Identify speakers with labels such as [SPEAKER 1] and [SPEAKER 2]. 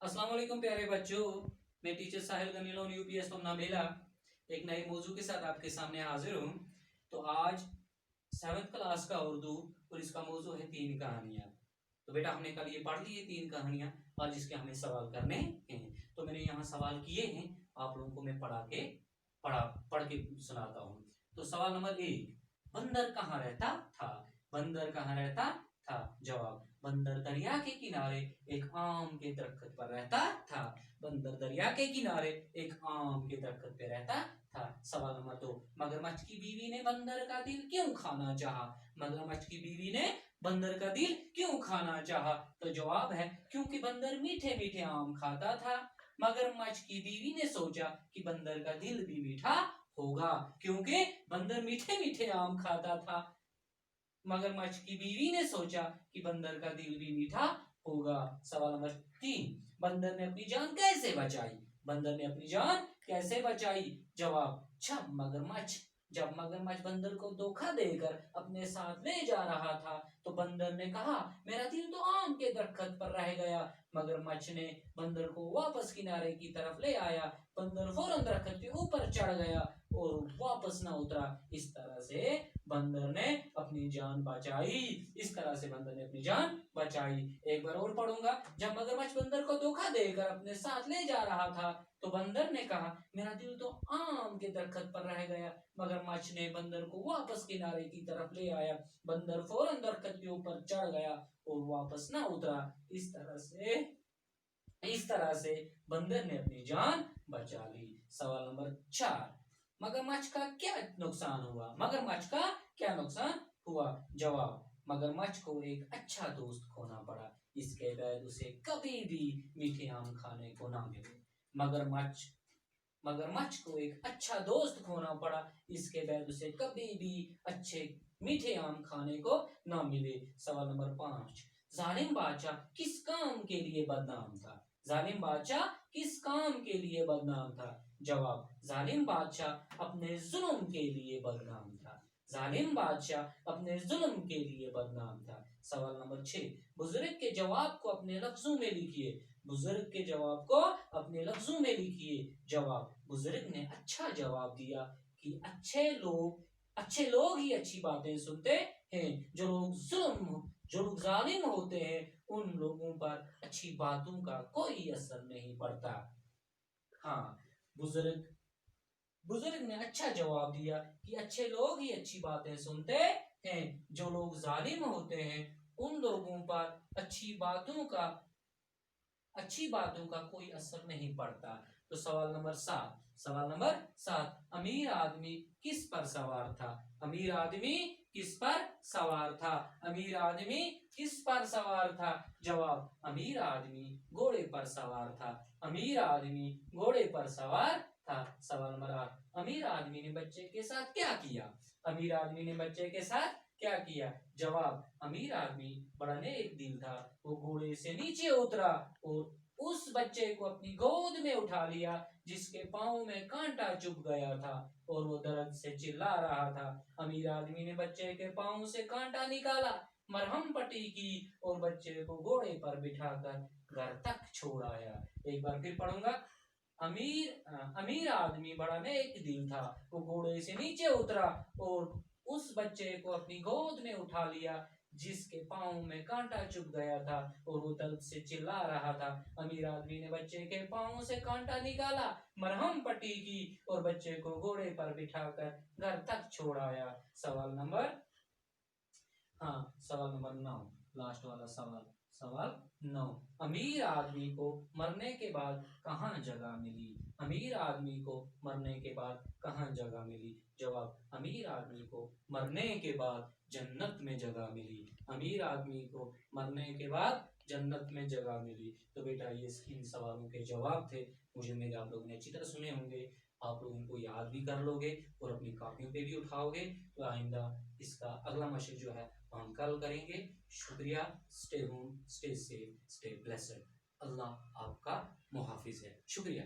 [SPEAKER 1] अस्सलाम वालेकुम प्यारे बच्चों। मैं टीचर साहिल गनीलोन यूपीएस पमना मेला एक नए मौजू के साथ आपके सामने हाजिर हूँ। तो आज 7th क्लास का उर्दू और इसका मौजू है तीन कहानियाँ। तो बेटा हमने कल ये पढ़ ली है तीन कहानियाँ, आज इसके हमें सवाल करने हैं। तो मैंने यहाँ सवाल किए हैं, आप लोगों को मैं पढ़ के सुनाता हूँ। तो सवाल नंबर 1, बंदर कहाँ रहता था? बंदर कहाँ रहता था? जवाब, बंदर दरिया के किनारे एक आम के दरख्त पर रहता था। बंदर दरिया के किनारे एक आम के दरख्त पे रहता था। सवाल नंबर 2, मगरमच्छ की बीवी ने बंदर का दिल क्यों खाना चाहा? मगरमच्छ की बीवी ने बंदर का दिल क्यों खाना चाहा? तो जवाब है, क्योंकि बंदर मीठे मीठे आम खाता था। मगरमच्छ की बीवी ने सोचा कि बंदर का दिल भी मीठा होगा, क्योंकि बंदर मीठे मीठे आम खाता था। मगरमच्छ की बीवी ने सोचा कि बंदर का दिल भी मीठा होगा। सवाल नंबर 3, बंदर ने अपनी जान कैसे बचाई? बंदर ने अपनी जान कैसे बचाई? जवाब, जब मगरमच्छ बंदर को धोखा देकर अपने साथ ले जा रहा था तो बंदर ने कहा, मेरा दिल तो आम के दरख्त पर रह गया। मगरमच्छ ने बंदर को वापस किनारे की तरफ ले आया। बंदर फौरन दरख्त के ऊपर चढ़ गया और वापस न उतरा। इस तरह से बंदर ने अपनी जान बचाई। इस तरह से बंदर ने अपनी जान बचाई। एक बार और पढ़ूंगा। जब मगरमच्छ बंदर को धोखा देकर अपने साथ ले जा रहा था तो बंदर ने कहा, मेरा दिल तो आम के दरख्त पर रह गया। मगरमच्छ ने बंदर को वापस किनारे की तरफ ले आया। बंदर फौरन दरख्त के ऊपर चढ़ गया और वापस ना उतरा। इस तरह से बंदर ने अपनी जान बचा ली। सवाल नंबर 4, मगरमच्छ का क्या नुकसान हुआ? मगरमच्छ का क्या नुकसान हुआ? जवाब, मगरमच्छ को एक अच्छा दोस्त खोना पड़ा। इसके बाद उसे कभी भी मीठे आम खाने को ना मिले। मगरमच्छ मगरमच्छ को एक अच्छा दोस्त खोना पड़ा। इसके बाद उसे कभी भी अच्छे मीठे आम खाने को ना मिले। सवाल नंबर 5, जालिम बादशाह किस काम के लिए बदनाम था? जालिम बादशाह किस काम के लिए बदनाम था? जवाब, जालिम बादशाह अपने जुल्म के लिए बदनाम था। जालिम बादशाह अपने जुल्म के लिए बदनाम था। सवाल नंबर 6, बुजुर्ग के जवाब को अपने लफ्जों में लिखिए। बुजुर्ग के जवाब को अपने लफ्जों में लिखिए। जवाब, बुजुर्ग ने अच्छा जवाब दिया कि अच्छे लोग ही अच्छी बातें सुनते हैं। जो लोग जालिम होते हैं उन लोगों पर अच्छी बातों का कोई असर नहीं पड़ता। हाँ, बुजुर्ग बुजुर्ग ने अच्छा जवाब दिया कि अच्छे लोग ही अच्छी बातें सुनते हैं। जो लोग जालिम होते हैं उन लोगों पर अच्छी बातों का कोई असर नहीं पड़ता। तो सवाल नंबर 7, अमीर आदमी किस पर सवार था? अमीर आदमी किस पर सवार था? अमीर आदमी किस पर सवार था? जवाब, अमीर आदमी घोड़े पर सवार था। अमीर आदमी घोड़े पर सवार था। सवाल नंबर 8, अमीर आदमी ने बच्चे के साथ क्या किया? अमीर आदमी ने बच्चे के साथ क्या किया? जवाब, अमीर आदमी बड़ा नेक दिल था। वो घोड़े से नीचे उतरा और उस बच्चे को अपनी गोद में उठा लिया जिसके पांव में कांटा चुभ गया था और वो दर्द से चिल्ला रहा था। अमीर आदमी ने बच्चे के पांव से कांटा निकाला, मरहम पट्टी की और बच्चे को घोड़े पर बिठाकर घर तक छोड़ आया। एक बार फिर पढ़ूंगा। अमीर आदमी बड़ा नेक दिल था। वो घोड़े से नीचे उतरा और उस बच्चे को अपनी गोद में उठा लिया जिसके पांव में कांटा चुभ गया था और वो दर्द से चिल्ला रहा था। अमीर आदमी ने बच्चे के पांव से कांटा निकाला, मरहम पट्टी की और बच्चे को घोड़े पर बिठाकर घर तक छोड़ आया। सवाल नंबर 9, लास्ट वाला सवाल 9, अमीर आदमी को मरने के बाद कहाँ जगह मिली? अमीर आदमी को मरने के बाद कहाँ जगह मिली? जवाब, अमीर आदमी को मरने के बाद जन्नत में जगह मिली। अमीर आदमी को मरने के बाद जन्नत में जगह मिली। तो बेटा ये इन सवालों के जवाब थे। मुझे मेरे आप लोगों ने अच्छी तरह सुने होंगे, आप लोग इनको याद भी कर लोगे और अपनी कॉपियों पे भी उठाओगे। तो आइंदा इसका अगला मशक जो है हम कल करेंगे। शुक्रिया। Stay home, stay safe, stay blessed. Allah आपका मुहाफिज है। शुक्रिया।